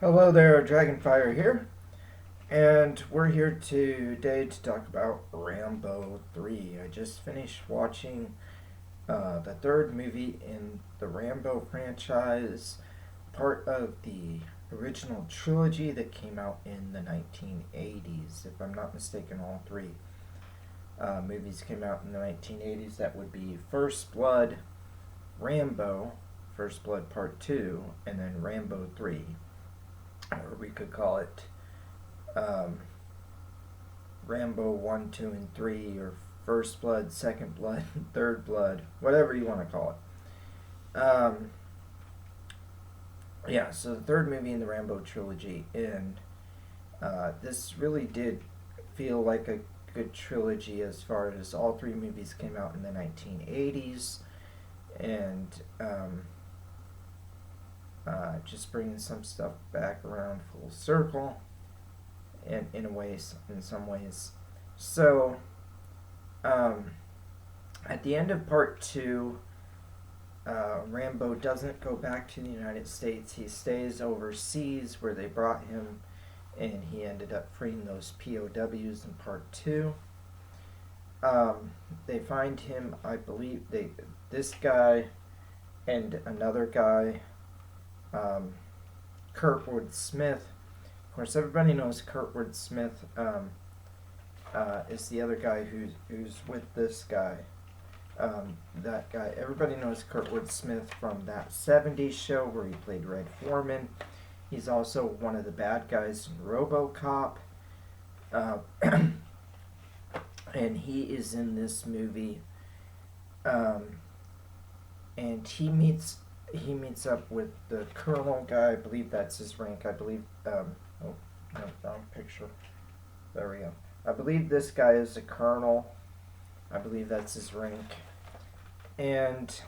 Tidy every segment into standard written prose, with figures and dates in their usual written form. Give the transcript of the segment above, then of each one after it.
Hello there, Dragonfire here, and we're here today to talk about Rambo 3. I just finished watching the third movie in the Rambo franchise, part of the original trilogy that came out in the 1980s. If I'm not mistaken, all three movies came out in the 1980s. That would be First Blood, Rambo, First Blood Part 2, and then Rambo 3. Or we could call it um, Rambo 1, 2, and 3, or First Blood, Second Blood, Third Blood, whatever you want to call it. Yeah, so the third movie in the Rambo trilogy, and this really did feel like a good trilogy as far as all three movies came out in the 1980s, and just bringing some stuff back around full circle, and in some ways. So, um, at the end of part two, Rambo doesn't go back to the United States. He stays overseas where they brought him, and he ended up freeing those POWs in part two. They find him, I believe, this guy and another guy, um, Kurtwood Smith. Of course, everybody knows Kurtwood Smith is the other guy who's with this guy. That guy, everybody knows Kurtwood Smith from that 70s show where he played Red Foreman. He's also one of the bad guys in RoboCop. Uh, and he is in this movie. Um, and he meets up with the Colonel guy. I believe that's his rank. I believe. Oh, no, wrong picture. There we go. I believe this guy is a colonel. I believe that's his rank. And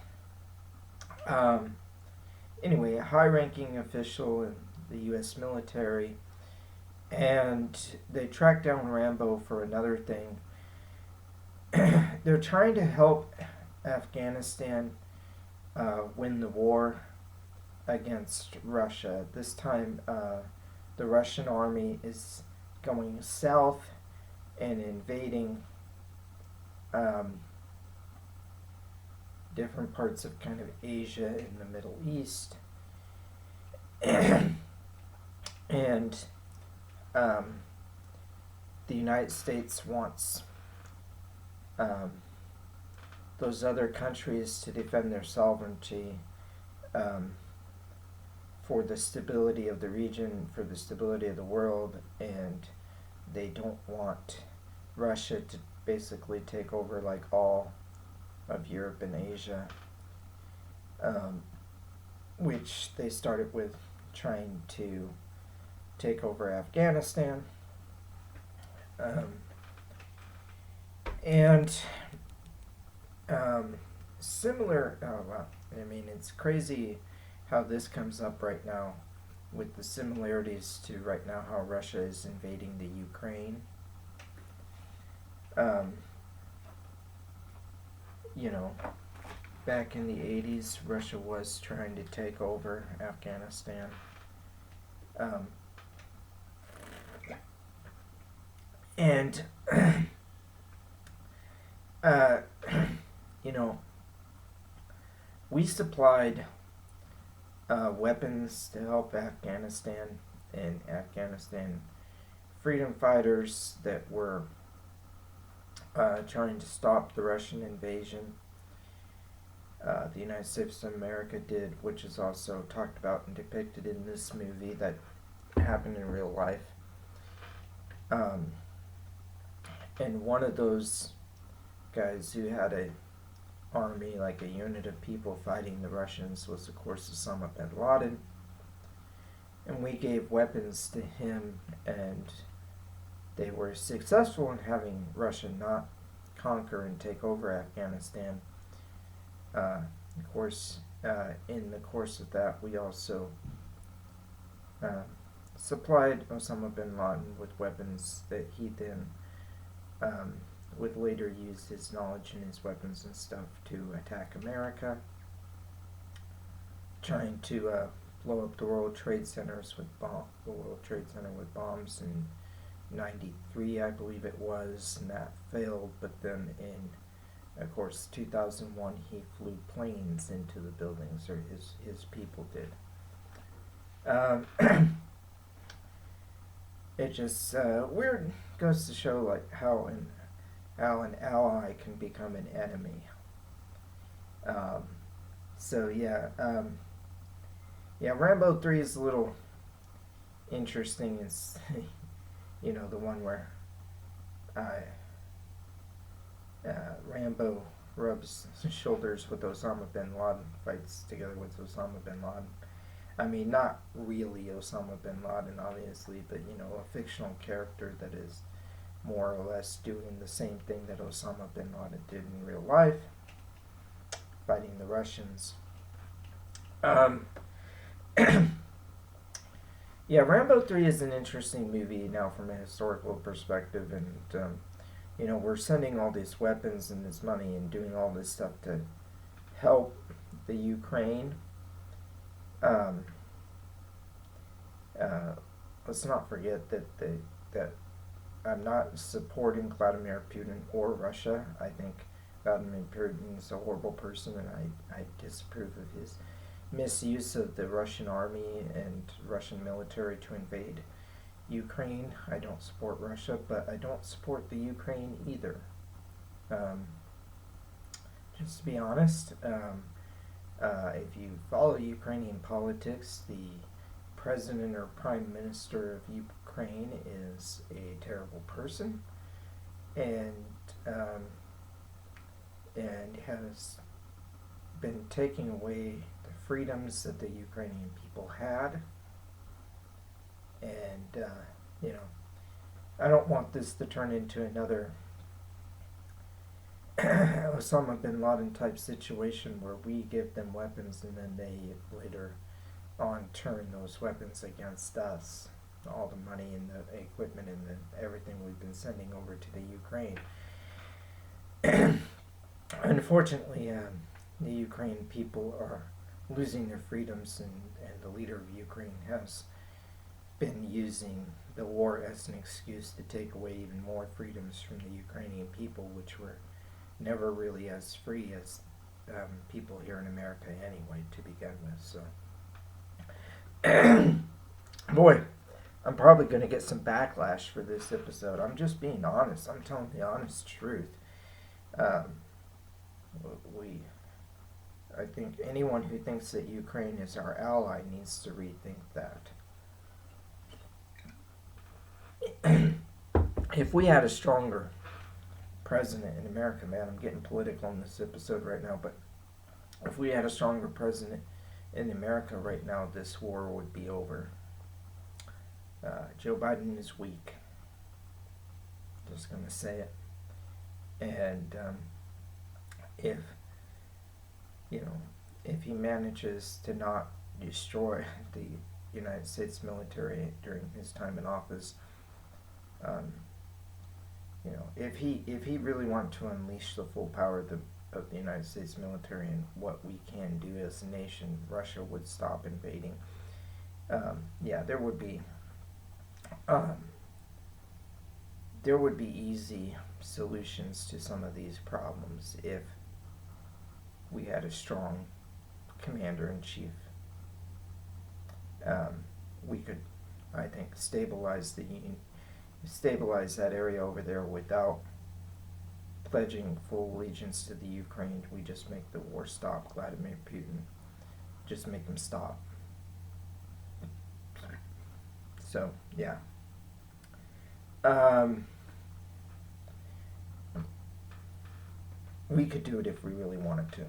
anyway, a high-ranking official in the U.S. military, and they track down Rambo for another thing. They're trying to help Afghanistan win the war against Russia. This time, the Russian army is going south and invading um, different parts of kind of Asia and the Middle East. And um, the United States wants um, those other countries to defend their sovereignty, um, for the stability of the region, for the stability of the world, and they don't want Russia to basically take over like all of Europe and Asia, um, which they started with trying to take over Afghanistan. Um, and similar, oh wow, I mean, it's crazy how this comes up right now with the similarities to right now how Russia is invading the Ukraine. Um, you know, back in the 80s, Russia was trying to take over Afghanistan. Um, and, uh, you know, we supplied weapons to help Afghanistan and Afghanistan freedom fighters that were trying to stop the Russian invasion. The United States of America did, which is also talked about and depicted in this movie that happened in real life. Um, and one of those guys who had a army, like a unit of people fighting the Russians, was of course Osama bin Laden. And we gave weapons to him, and they were successful in having Russia not conquer and take over Afghanistan. Of course, in the course of that, we also uh, supplied Osama bin Laden with weapons that he then would later use his knowledge and his weapons and stuff to attack America, trying to blow up the World Trade Centers with the World Trade Center with bombs in '93, I believe it was, and that failed. But then in, of course, 2001, he flew planes into the buildings, or his people did. It just weird goes to show like how an ally can become an enemy. So yeah, Rambo 3 is a little interesting. It's the one where Rambo rubs shoulders with Osama bin Laden, fights together with Osama bin Laden. I mean, not really Osama bin Laden, obviously, but a fictional character that is more or less doing the same thing that Osama bin Laden did in real life, fighting the Russians. Yeah, Rambo 3 is an interesting movie now from a historical perspective, and we're sending all these weapons and this money and doing all this stuff to help the Ukraine. Let's not forget that I'm not supporting Vladimir Putin or Russia. I think Vladimir Putin is a horrible person, and I disapprove of his misuse of the Russian army and Russian military to invade Ukraine. I don't support Russia, but I don't support the Ukraine either. Just to be honest, if you follow Ukrainian politics, the president or prime minister of Ukraine is a terrible person, and has been taking away the freedoms that the Ukrainian people had. And I don't want this to turn into another Osama bin Laden type situation where we give them weapons and then they later on turn those weapons against us. All the money and the equipment and everything we've been sending over to the Ukraine. Unfortunately, the Ukrainian people are losing their freedoms, and the leader of Ukraine has been using the war as an excuse to take away even more freedoms from the Ukrainian people, which were never really as free as people here in America anyway, to begin with. So, boy, I'm probably going to get some backlash for this episode. I'm just being honest. I'm telling the honest truth. I think anyone who thinks that Ukraine is our ally needs to rethink that. If we had a stronger president in America, man, I'm getting political in this episode right now, but if we had a stronger president in America right now, this war would be over. Joe Biden is weak. Just gonna say it. And if he manages to not destroy the United States military during his time in office, if he really wanted to unleash the full power of the United States military and what we can do as a nation, Russia would stop invading. There would be easy solutions to some of these problems if we had a strong commander-in-chief. We could, I think, stabilize that area over there without pledging full allegiance to the Ukraine. We just make the war stop. Vladimir Putin, just make him stop. So, yeah. We could do it if we really wanted to.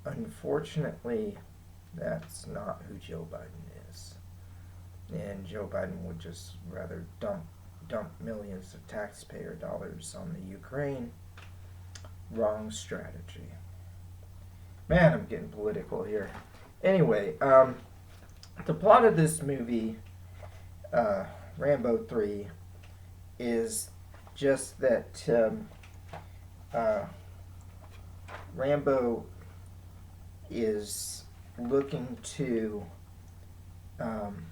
Unfortunately, that's not who Joe Biden is. And Joe Biden would just rather dump millions of taxpayer dollars on the Ukraine. Wrong strategy. Man, I'm getting political here. Anyway, the plot of this movie, Rambo 3, is just that Rambo is looking to. Um,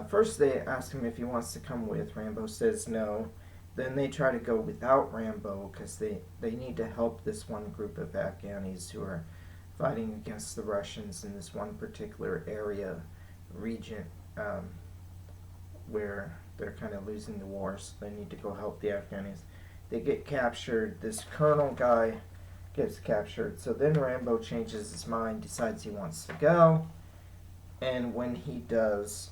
First, they ask him if he wants to come with. Rambo says no. Then they try to go without Rambo because they need to help this one group of Afghanis who are fighting against the Russians in this one particular area, region, um, where they're kind of losing the war, so they need to go help the Afghanis. They get captured. This colonel guy gets captured. So then Rambo changes his mind, decides he wants to go, and when he does,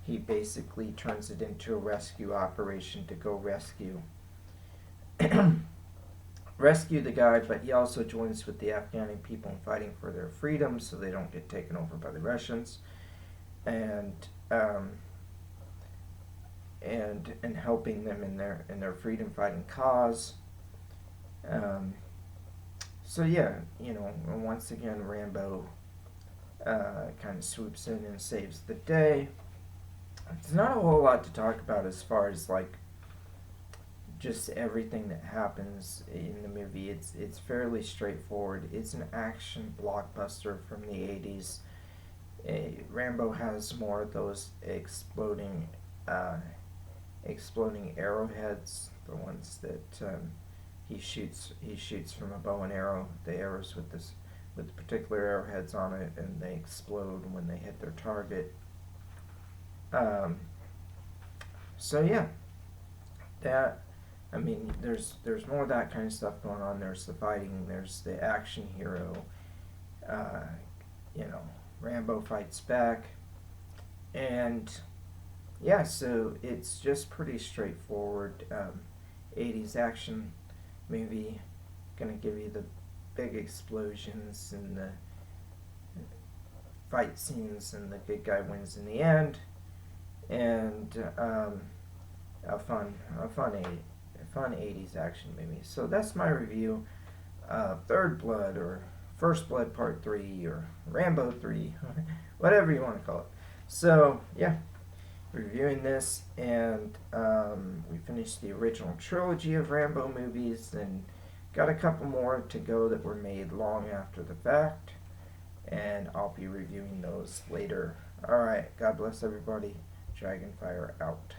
he basically turns it into a rescue operation to go rescue the guy, but he also joins with the Afghani people in fighting for their freedom so they don't get taken over by the Russians, and and helping them in their freedom fighting cause. So yeah, once again Rambo kind of swoops in and saves the day. There's not a whole lot to talk about as far as like just everything that happens in the movie. It's fairly straightforward. It's an action blockbuster from the 80s. Rambo has more of those exploding arrowheads, the ones that he shoots from a bow and arrow. The arrows with particular arrowheads on it, and they explode when they hit their target. So yeah, there's more of that kind of stuff going on. There's the fighting. There's the action hero. Uh, Rambo fights back, and yeah, so it's just pretty straightforward. 80s action movie, gonna give you the big explosions and the fight scenes, and the good guy wins in the end, and a fun 80s action movie. So that's my review of Third Blood, or First Blood Part 3, or Rambo 3, whatever you want to call it. So yeah, reviewing this, and we finished the original trilogy of Rambo movies, and got a couple more to go that were made long after the fact, and I'll be reviewing those later. Alright, God bless everybody. Dragonfire out.